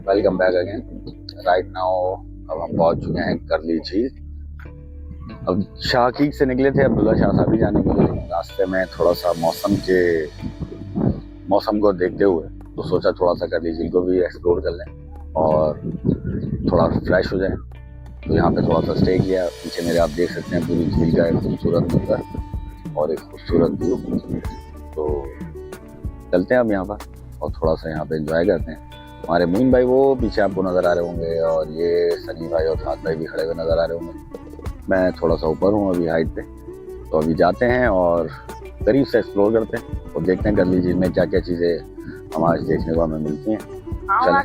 Welcome back again. Right now अब हम पहुंच चुके हैं करली झील। अब शाहकीक से निकले थे अब्दुल्ला शाह साहब जाने के लिए, रास्ते में थोड़ा सा मौसम को देखते हुए तो सोचा थोड़ा सा करली झील को भी एक्सप्लोर कर लें और थोड़ा फ्रेश हो जाए। तो यहाँ पे थोड़ा सा स्टे किया। पीछे मेरे आप देख सकते हैं पूरी झील का एक खूबसूरत मंजर और एक खूबसूरत व्यू। तो चलते हैं अब यहाँ पर और थोड़ा सा यहाँ पे एंजॉय करते हैं। हमारे मोइन भाई वो पीछे आपको नज़र आ रहे होंगे और ये सनी भाई और साथ भाई भी खड़े हुए नज़र आ रहे होंगे। मैं थोड़ा सा ऊपर हूँ अभी हाइट पे। तो अभी जाते हैं और करीब से एक्सप्लोर करते हैं और देखते हैं करली झील में क्या क्या चीज़ें हमारे देखने को हमें मिलती हैं। चलें।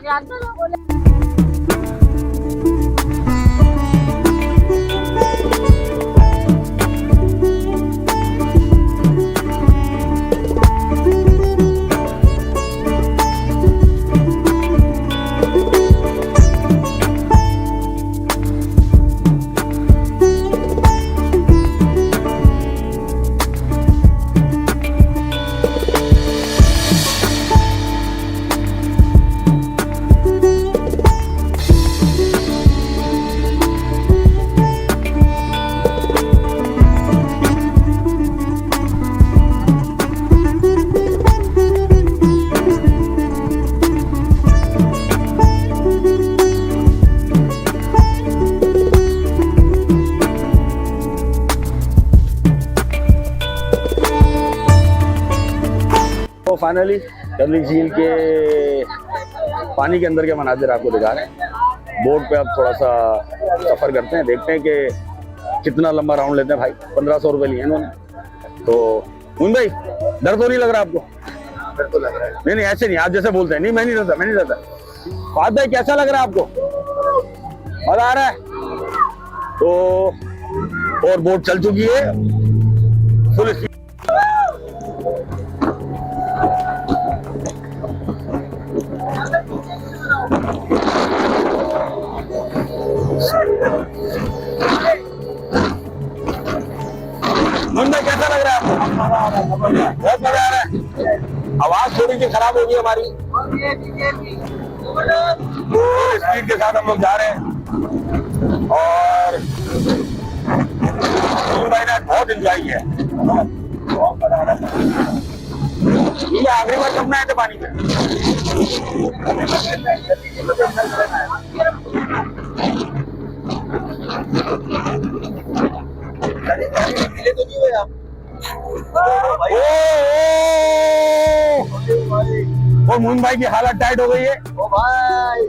फाइनली करली झील के पानी के अंदर के मनाजिर आपको दिखा रहे हैं। बोट पे अब थोड़ा सा सफ़र करते हैं, देखते हैं कि कितना लंबा राउंड लेते हैं। भाई 1500 रुपये लिए इन्होंने। तो मोइन भाई डर तो नहीं लग रहा आपको? डर तो लग रहा है। नहीं नहीं ऐसे नहीं, आप जैसे बोलते हैं। नहीं मैं नहीं रहता। फाद भाई कैसा लग रहा है आपको? मजा आ रहा है? तो और बोट चल चुकी है फुल स्पीड। मुंबई कैसा लग रहा है आपको? बहुत मजा आ रहा है। आवाज थोड़ी सी खराब होगी हमारी। स्पीड के साथ हम लोग जा रहे हैं और मुंबई ने बहुत एंजॉय किया। ये आखिरी बार कब नहाए थे पानी में? तो नहीं हुए आप? वो मोइन भाई की हालत टाइट हो गई है। ओ भाई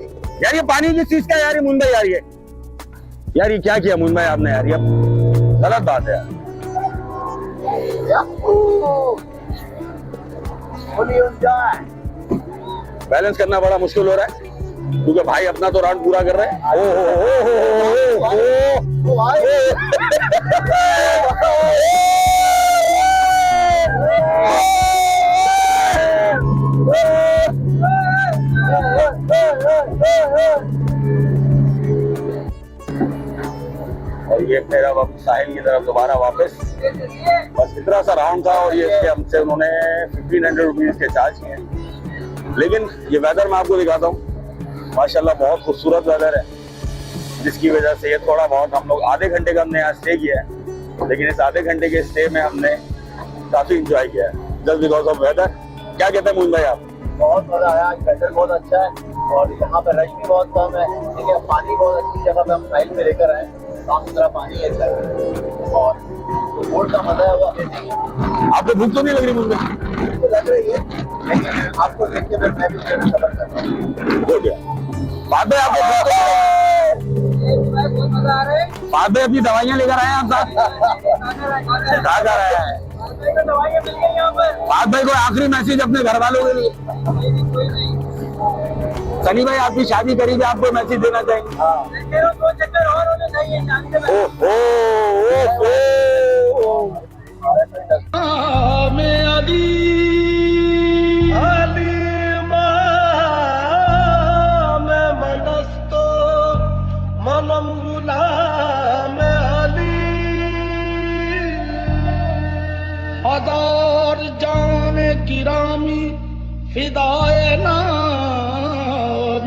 यार ये पानी किस चीज का यार? ये मोइन भाई यार ये क्या किया मोइन भाई आपने यार? ये गलत बात है यार। बैलेंस करना बड़ा मुश्किल हो रहा है क्योंकि भाई अपना तो राउंड पूरा कर रहे हैं। और ये मेरा साहिल की तरफ दोबारा वापस। बस इतना सा राउंड था और ये इसके हमसे उन्होंने 1500 रुपीज के चार्ज किए। लेकिन ये वेदर मैं आपको दिखाता हूँ, माशाल्लाह बहुत खूबसूरत वेदर है, जिसकी वजह से ये थोड़ा बहुत हम लोग आधे घंटे का हमने यहाँ स्टे किया है। लेकिन इस आधे घंटे के स्टे में हमने काफी इंजॉय किया है जस्ट बिकॉज ऑफ वेदर। क्या कहते हैं मोइन भाई आप? बहुत मजा आया। वेदर बहुत अच्छा है और यहाँ पे रश भी बहुत कम है। ठीक है, पानी बहुत अच्छी जगह पे हम साइड में लेकर आए, साफ सुथरा पानी है और बोट का मजा है वो अमेजिंग है। आपको भूख तो नहीं लग रही मोइन भाई? तो लग रही है लेकिन आपको देख के मैं भी सफर कर रहा हूँ। हो गया बाद में आपको बहुत मजा आ रहा है। बाद में अपनी दवाइयाँ लेकर आए आप साथ? कहाँ जा रहे हैं? दवाइयाँ मिल गई यहाँ पर। बाद भाई कोई आखिरी मैसेज अपने घर वालों के लिए? कोई नहीं। सनी भाई आपकी शादी करीब है, आपको मैसेज देना चाहेंगे? दो चक्कर और होने चाहिए शादी में। हजार जान किरामी फिदाए नाम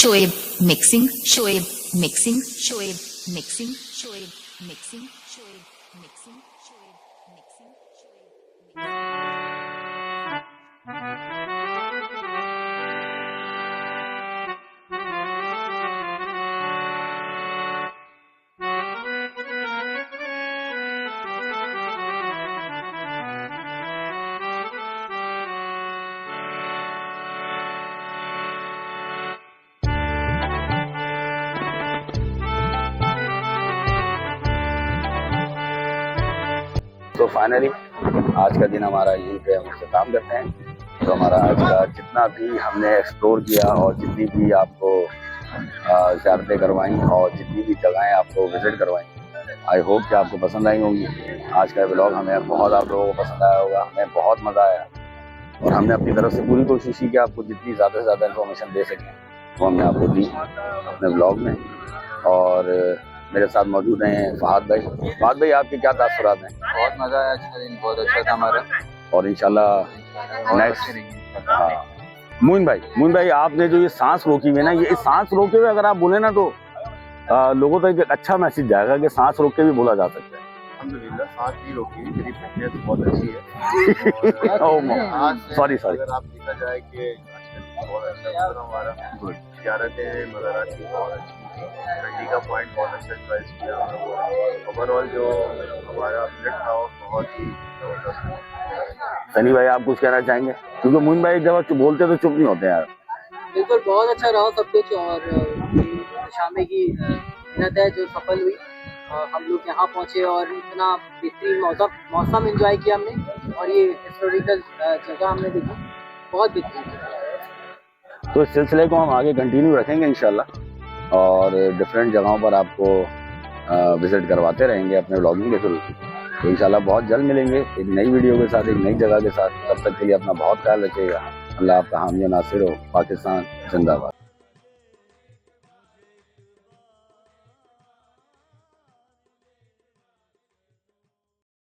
Shoaib mixing, Shoaib mixing, Shoaib mixing, Shoaib mixing, Shoaib mixing, Shoaib mixing, Shoaib. तो फाइनली आज का दिन हमारा यहीं पे हम इख्तिताम करते हैं। तो हमारा आज का जितना भी हमने एक्सप्लोर किया और जितनी भी आपको ज़ियारतें करवाई और जितनी भी जगहें आपको विज़िट करवाई, आई होप कि आपको पसंद आई होंगी। आज का व्लॉग हमें बहुत आप लोगों को पसंद आया होगा, हमें बहुत मज़ा आया और हमने अपनी तरफ से पूरी कोशिश की कि आपको जितनी ज़्यादा से ज़्यादा इन्फॉर्मेशन दे सकें वो हमने आपको दी अपने व्लॉग में। और मेरे साथ मौजूद हैं फहद भाई। फहद भाई, आपके क्या तासुरात हैं? बहुत मजा आया, आज का दिन बहुत अच्छा था हमारा और इंशाल्लाह नेक्स्ट। हाँ, मोइन भाई, आपने जो ये सांस रोकी हुई है ना, ये सांस रोके हुए अगर आप बोले ना तो लोगों तक एक अच्छा मैसेज जाएगा कि सांस रोक के भी बोला जा सकता है। अल्हम्दुलिल्लाह सांस नहीं रोकी, मेरी फिटनेस बहुत अच्छी है। सॉरी अगर आप देखा जाए कि आजकल बहुत अच्छा गुजरा हमारा, ज़ियारतें मज़ारात की बहुत अच्छी थी, ठंडी का पॉइंट बहुत अच्छा चॉइस किया। ओवरऑल जो हमारा विजिट था वो बहुत ही जबरदस्त। सनी भाई, आप कुछ कहना चाहेंगे? क्योंकि मोइन भाई जब बोलते तो चुप नहीं होते यार। बिल्कुल, बहुत अच्छा रहा सब कुछ और शामे की मेहनत है जो सफल हुई। हम लोग यहाँ पहुँचे और इतना बेहतरीन मौसम एंजॉय किया हमने और ये हिस्टोरिकल जगह हमने देखी, बहुत बेहतरीन। तो इस सिलसिले को हम आगे कंटिन्यू रखेंगे इंशाल्लाह और डिफरेंट जगहों पर आपको विज़िट करवाते रहेंगे अपने व्लॉगिंग के थ्रू। तो इंशाल्लाह बहुत जल्द मिलेंगे एक नई वीडियो के साथ, एक नई जगह के साथ। तब तक के लिए अपना बहुत ख्याल रखिएगा। अल्लाह आपका हामी नासिर हो। पाकिस्तान जिंदाबाद।